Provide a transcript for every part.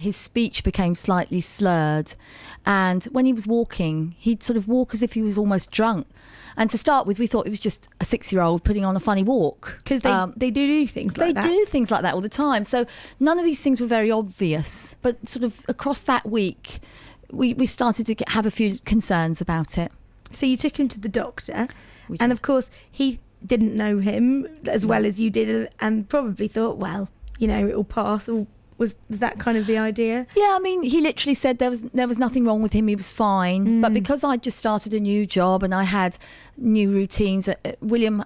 His speech became slightly slurred, and when he was walking, he'd sort of walk as if he was almost drunk. And to start with, we thought it was just a 6-year-old putting on a funny walk. Because they do things like that. They do things like that all the time. So none of these things were very obvious. But sort of across that week, we started to have a few concerns about it. So you took him to the doctor, and of course he didn't know him as well as you did, and probably thought, well, you know, it will pass. Or was that kind of the idea? Yeah, I mean, he literally said there was nothing wrong with him. He was fine. But because I'd just started a new job and I had new routines, William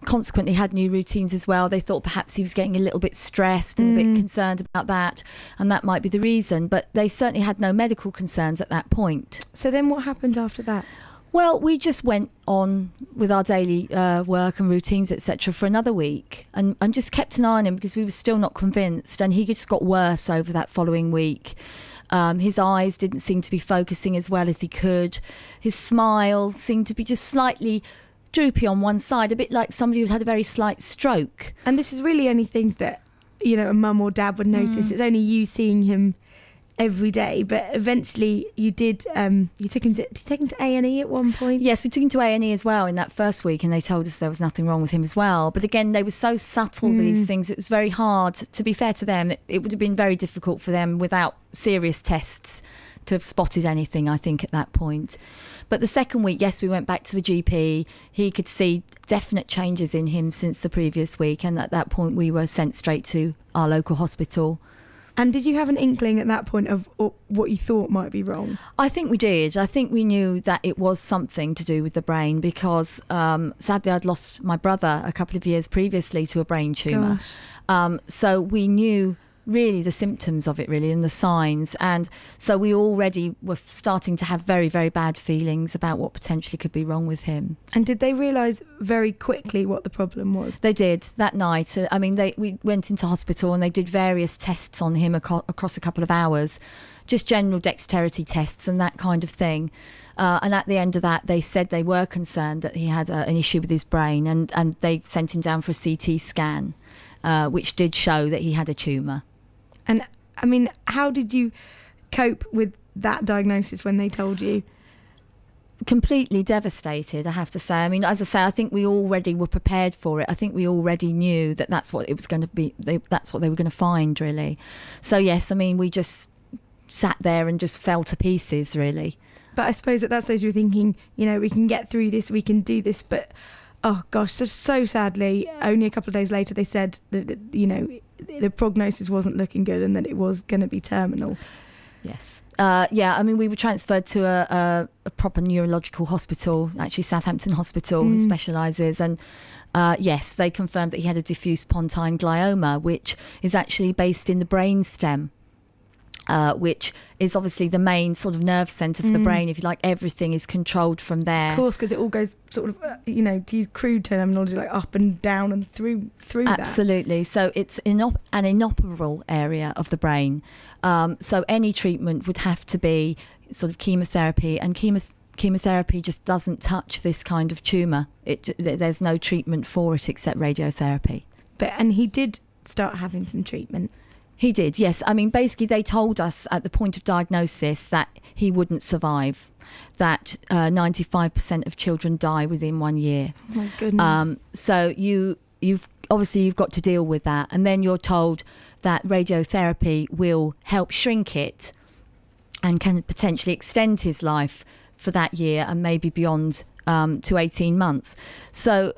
consequently had new routines as well. They thought perhaps he was getting a little bit stressed and a bit concerned about that, and that might be the reason. But they certainly had no medical concerns at that point. So then what happened after that? Well, we just went on with our daily work and routines, etc., for another week, and just kept an eye on him because we were still not convinced, and he just got worse over that following week. His eyes didn't seem to be focusing as well as he could. His smile seemed to be just slightly droopy on one side, a bit like somebody who'd had a very slight stroke. And this is really only things that, you know, a mum or dad would notice. It's only you seeing him every day, but eventually you did. Did you take him to A&E at one point? Yes, we took him to A&E as well in that first week, and they told us there was nothing wrong with him as well. But again, they were so subtle, these things. It was very hard. To be fair to them, it would have been very difficult for them without serious tests to have spotted anything, I think, at that point. But the second week, yes, we went back to the GP. He could see definite changes in him since the previous week, and at that point we were sent straight to our local hospital. And did you have an inkling at that point of what you thought might be wrong? I think we did. I think we knew that it was something to do with the brain because sadly I'd lost my brother a couple of years previously to a brain tumour. So we knew really the symptoms of it really and the signs, and so we already were starting to have very, very bad feelings about what potentially could be wrong with him. And did they realise very quickly what the problem was? They did that night. I mean, we went into hospital and they did various tests on him across a couple of hours, just general dexterity tests and that kind of thing. And at the end of that, they said they were concerned that he had an issue with his brain, and they sent him down for a CT scan, which did show that he had a tumour. And I mean, how did you cope with that diagnosis when they told you? Completely devastated, I have to say. I mean, as I say, I think we already were prepared for it. I think we already knew that that's what it was going to be. That's what they were going to find, really. So yes, I mean, we just sat there and just fell to pieces, really. But I suppose at that stage you were thinking, you know, we can get through this, we can do this. But oh gosh, so sadly, only a couple of days later they said that, you know, the prognosis wasn't looking good and that it was going to be terminal. Yes. Yeah, I mean, we were transferred to a proper neurological hospital, actually Southampton Hospital, who specialises. And yes, they confirmed that he had a diffuse pontine glioma, which is actually based in the brainstem. Which is obviously the main sort of nerve centre for the brain, if you like. Everything is controlled from there. Of course, because it all goes sort of, you know, to use crude terminology, like up and down and through that. Absolutely. So it's an inoperable area of the brain. So any treatment would have to be sort of chemotherapy, and chemotherapy just doesn't touch this kind of tumour. There's no treatment for it except radiotherapy. And he did start having some treatment. He did, yes. I mean, basically, they told us at the point of diagnosis that he wouldn't survive, that 95% of children die within 1 year. Oh, my goodness. So you've got to deal with that. And then you're told that radiotherapy will help shrink it and can potentially extend his life for that year and maybe beyond to 18 months. So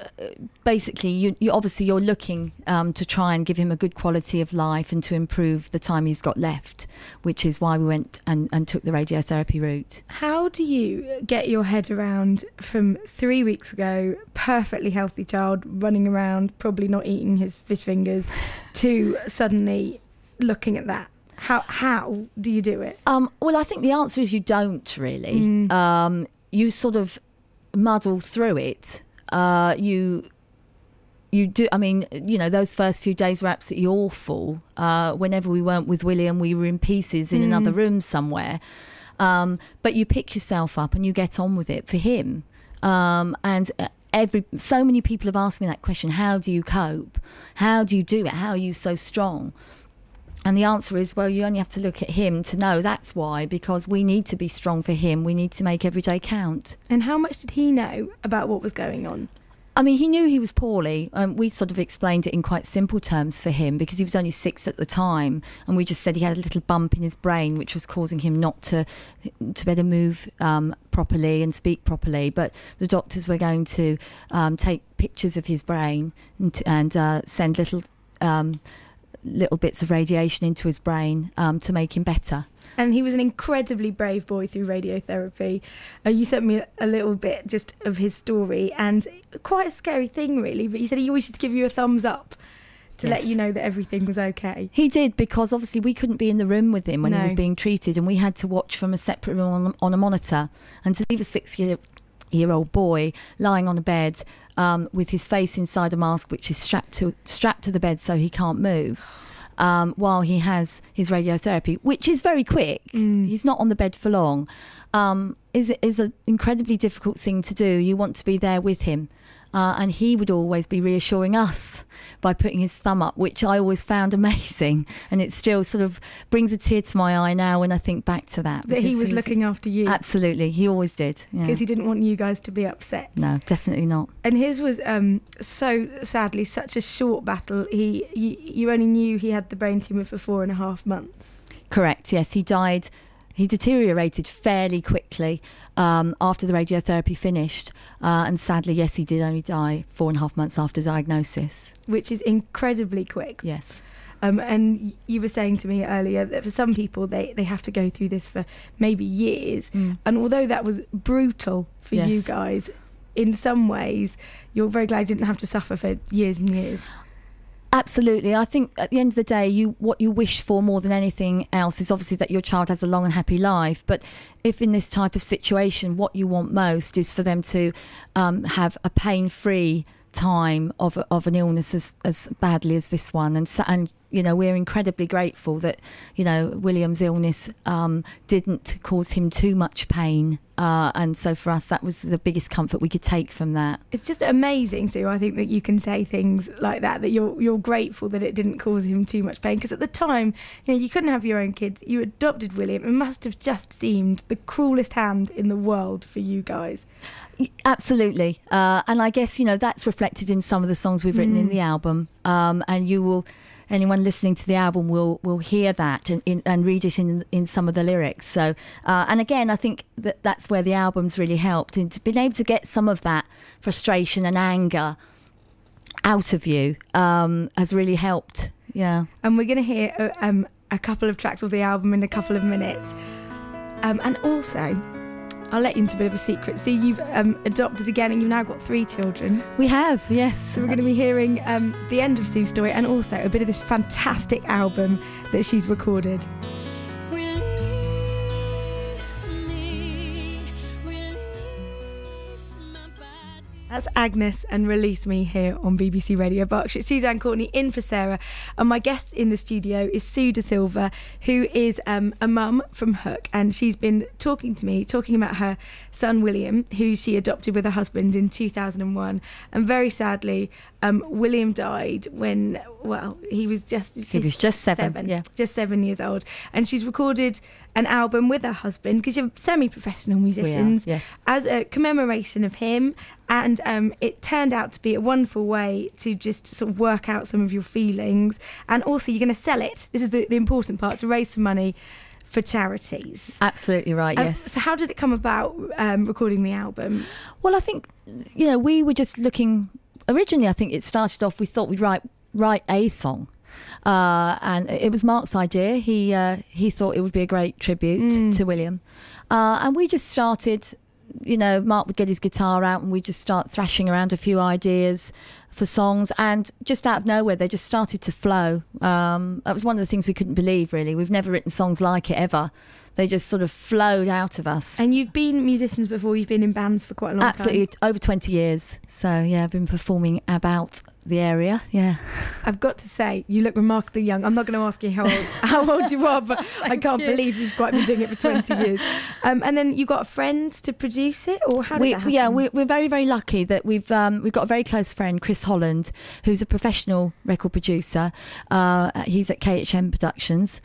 basically, you're looking to try and give him a good quality of life and to improve the time he's got left, which is why we went and took the radiotherapy route. How do you get your head around from 3 weeks ago, perfectly healthy child running around, probably not eating his fish fingers, to suddenly looking at that? How do you do it? Well, I think the answer is you don't really. You sort of muddle through it. You do. I mean, you know, those first few days were absolutely awful. Whenever we weren't with William, we were in pieces in another room somewhere. But you pick yourself up and you get on with it for him. And so many people have asked me that question: how do you cope? How do you do it? How are you so strong? And the answer is, well, you only have to look at him to know that's why, because we need to be strong for him. We need to make every day count. And how much did he know about what was going on? I mean, he knew he was poorly. We sort of explained it in quite simple terms for him because he was only 6 at the time. And we just said he had a little bump in his brain, which was causing him not to better move properly and speak properly. But the doctors were going to take pictures of his brain and send little bits of radiation into his brain to make him better. And he was an incredibly brave boy through radiotherapy. You sent me a little bit just of his story, and quite a scary thing, really. But he said he always used to give you a thumbs up to let you know that everything was okay. He did, because obviously we couldn't be in the room with him when he was being treated, and we had to watch from a separate room on a monitor. And to leave a 6-year-old boy lying on a bed with his face inside a mask, which is strapped to the bed so he can't move, while he has his radiotherapy, which is very quick. He's not on the bed for long, is an incredibly difficult thing to do. You want to be there with him. And he would always be reassuring us by putting his thumb up, which I always found amazing. And it still sort of brings a tear to my eye now when I think back to that. That he was looking after you. Absolutely. He always did. Because he didn't want you guys to be upset. No, definitely not. And his was so sadly such a short battle. You only knew he had the brain tumour for 4.5 months. Correct, yes. He died. He deteriorated fairly quickly after the radiotherapy finished. And sadly, yes, he did only die 4.5 months after diagnosis. Which is incredibly quick. Yes. And you were saying to me earlier that for some people, they have to go through this for maybe years. And although that was brutal for you guys, in some ways, you're very glad you didn't have to suffer for years and years. Absolutely. I think at the end of the day, what you wish for more than anything else is obviously that your child has a long and happy life. But if in this type of situation, what you want most is for them to have a pain-free time of an illness as badly as this one. And you know, we're incredibly grateful that, you know, William's illness didn't cause him too much pain. And so for us, that was the biggest comfort we could take from that. It's just amazing, Sue, I think, that you can say things like that you're grateful that it didn't cause him too much pain. Because at the time, you know, you couldn't have your own kids. You adopted William. It must have just seemed the cruelest hand in the world for you guys. Absolutely. And I guess, you know, that's reflected in some of the songs we've written in the album. And anyone listening to the album will hear that and read it in some of the lyrics. So, and again, I think that's where the album's really helped, and to being able to get some of that frustration and anger out of you has really helped. Yeah. And we're going to hear a couple of tracks of the album in a couple of minutes. And also, I'll let you into a bit of a secret. So you've adopted again, and you've now got 3 children. We have, yes. So we're going to be hearing the end of Sue's story, and also a bit of this fantastic album that she's recorded. That's Agnes and Release Me here on BBC Radio Berkshire. Suzanne Courtney in for Sarah, and my guest in the studio is Sue De Silva, who is a mum from Hook, and she's been talking about her son William, who she adopted with her husband in 2001, and very sadly William died when, well, he was just 7, yeah, just 7 years old. And she's recorded an album with her husband, because you're semi-professional musicians, yes, as a commemoration of him. And it turned out to be a wonderful way to just sort of work out some of your feelings. And also, you're going to sell it. This is the important part, to raise some money for charities. Absolutely right, yes. So how did it come about, recording the album? Well, I think, you know, we were just looking... Originally, I think it started off, we thought we'd write a song. And it was Mark's idea. He thought it would be a great tribute to William. And we just started... You know, Mark would get his guitar out and we'd just start thrashing around a few ideas for songs, and just out of nowhere they just started to flow. That was one of the things we couldn't believe, really. We've never written songs like it ever They just sort of flowed out of us. And you've been musicians before, you've been in bands for quite a long Absolutely, time. over 20 years. So, yeah, I've been performing about the area, yeah. I've got to say, you look remarkably young. I'm not going to ask you how old you are, but I can't believe you've quite been doing it for 20 years. And then you got a friend to produce it, or how did that happen? Yeah, we're very, very lucky that we've got a very close friend, Chris Holland, who's a professional record producer. He's at KHM Productions.